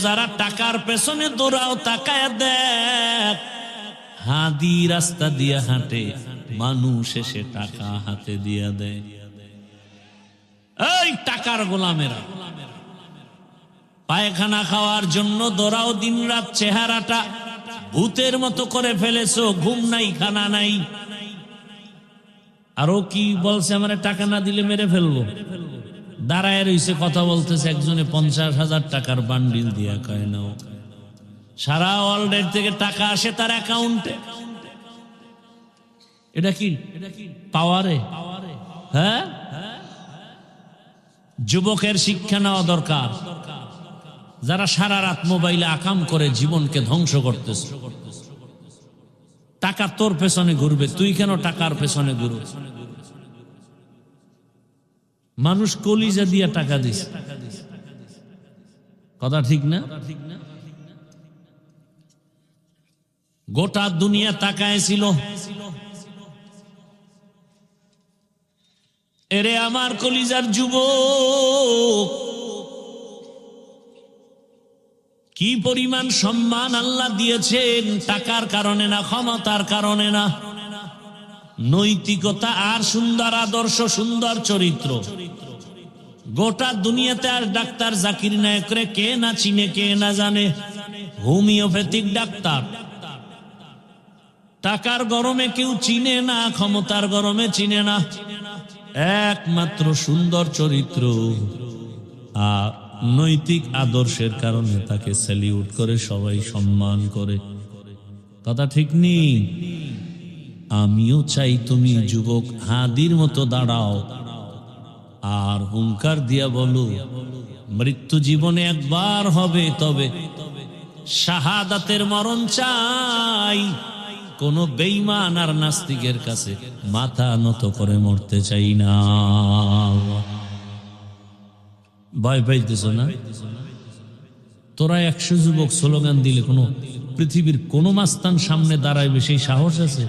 যারা টাকার পেছনে দৌড়াও তাকায় দেখ, হাদি রাস্তা দিয়া হাঁটে, মানুষ এসে টাকা হাতে দিয়া দেয়। এই টাকার গোলামেরা পায়খানা খাওয়ার জন্য দৌড়াও, দিন রাত চেহারাটা ভূতের মতো করে ফেলেছো, ঘুম নাই খানা নাই। আরো কি বলছে, আমার টাকা না দিলে মেরে ফেলবো। দাঁড়ায় রইছে, কথা বলতেছে, একজনে 50,000 টাকার বান্ডিল দিয়া কয় নাও। সারা ওয়ার্ল্ডের থেকে টাকা আসে তার অ্যাকাউন্টে। এটা কি পাওয়ারে? হ্যাঁ, যুবকের শিক্ষা নেওয়া দরকার। যারা সারা রাত মোবাইলে আকাম করে জীবনকে ধ্বংস করতেছে। টাকা তোর পেছনে ঘুরবে, তুই কেন টাকার পেছনে ঘুরবে? মানুষ কলিজা দিয়া টাকা দিস, কথা ঠিক না? গোটা দুনিয়া তাকায় ছিল, এরে আমার কলিজার যুবক, কি পরিমাণ সম্মান আল্লাহ দিয়েছেন, টাকার কারণে না, ক্ষমতার কারণে না, নৈতিকতা আর সুন্দর আদর্শ, সুন্দর চরিত্র। গোটা দুনিয়াতে আর ডাক্তার জাকির নায়করে কে না চিনে, কে না জানে? Homeopathic doctor. টাকার গরমে কেউ চিনে না, ক্ষমতার গরমে চিনে না, একমাত্র সুন্দর চরিত্র আর নৈতিক আদর্শের কারণে তাকে স্যালিউট করে, সবাই সম্মান করে। কথা ঠিক নেই? আমিও চাই তুমি যুবক হাদির মতো দাঁড়াও আর হুঙ্কার দিয়া বলো, মৃত্যু জীবনে একবার হবে, তবে শাহাদাতের মরণ চাই। কোন বেঈমান আর নাস্তিকের কাছে মাথা নত করে মরতে চাই না। ভয় পাইতেছ না? তোরা 100 যুবক স্লোগান দিলে কোন পৃথিবীর কোন মাস্তান সামনে দাঁড়াইবে সেই সাহস আছে?